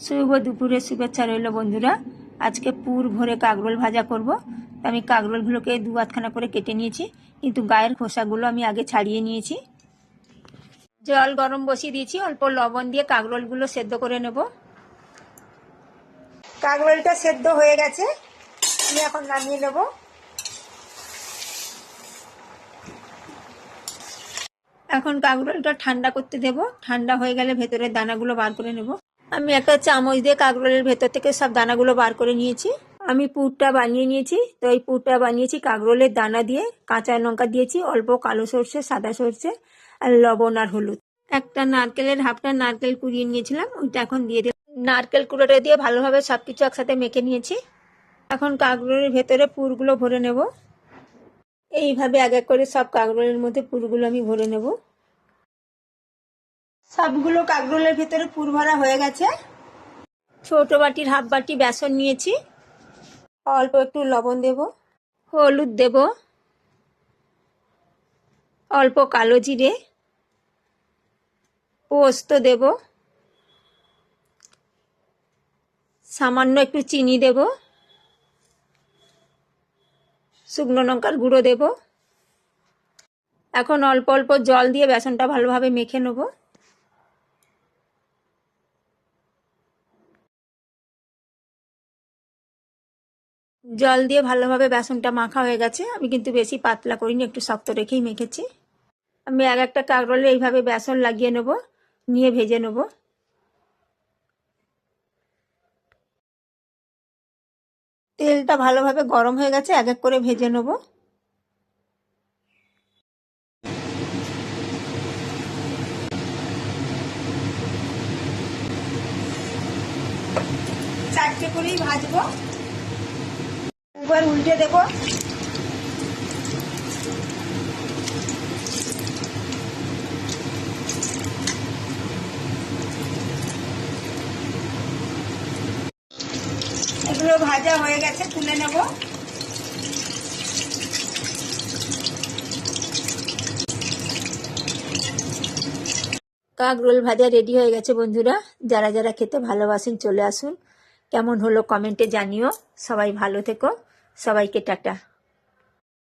শুভ দুপুরের শুভেচ্ছা রইল বন্ধুরা। আজকে পুর ভরে কাকরোল ভাজা করব। তো আমি কাকরোলগুলোকে দু আধখানা করে কেটে নিয়েছি, কিন্তু গায়ের খোসাগুলো আমি আগে ছাড়িয়ে নিয়েছি। জল গরম বসিয়ে দিয়েছি, অল্প লবণ দিয়ে কাকরোলগুলো সেদ্ধ করে নেব। কাকরোলটা সেদ্ধ হয়ে গেছে, আমি এখন নামিয়ে নেব। এখন কাকরোলটা ঠান্ডা করতে দেব। ঠান্ডা হয়ে গেলে ভেতরের দানাগুলো বার করে নেব। আমি একটা চামচ দিয়ে কাকরোলের ভেতর থেকে সব দানাগুলো বার করে নিয়েছি। আমি পুরটা বানিয়ে নিয়েছি। তো এই পুরটা বানিয়েছি কাকরোলের দানা দিয়ে, কাঁচা লঙ্কা দিয়েছি, অল্প কালো সর্ষে, সাদা সর্ষে আর লবণ আর হলুদ। একটা নারকেলের হাফটা নারকেল কুড়িয়ে নিয়েছিলাম, ওইটা এখন দিয়ে দিলাম। নারকেল কুড়োটা দিয়ে ভালোভাবে সব কিছু একসাথে মেখে নিয়েছি। এখন কাকরোলের ভেতরে পুরগুলো ভরে নেব। এইভাবে এক এক করে সব কাকরোলের মধ্যে পুরগুলো আমি ভরে নেব। সবগুলো কাকরোলের ভেতরে পুর ভরা হয়ে গেছে। ছোট বাটির হাফ বাটি বেসন নিয়েছি, অল্প একটু লবণ দেব, হলুদ দেব, অল্প কালো জিরে, পোস্ত দেব, সামান্য একটু চিনি দেব, শুকনো লঙ্কার গুঁড়ো দেব। এখন অল্প অল্প জল দিয়ে বেসনটা ভালোভাবে মেখে নেব। জল দিয়ে ভালোভাবে বেসনটা মাখা হয়ে গেছে। আমি কিন্তু বেশি পাতলা করিনি, একটু শক্ত রেখেই মেখেছি। আমি এক একটা কাকরোলে এইভাবে বেসন লাগিয়ে নেব, নিয়ে ভেজে নেব। তেলটা ভালোভাবে গরম হয়ে গেছে, এক এক করে ভেজে নেব। চারটে করেই ভাজবো, এবার উল্টে দেব। এগুলো ভাজা হয়ে গেছে, তুলে নেব। কাকরোল ভাজা রেডি হয়ে গেছে বন্ধুরা। যারা যারা খেতে ভালোবাসেন চলে আসুন। কেমন হলো কমেন্টে জানিও। সবাই ভালো থেকো, সবাইকে টাটা।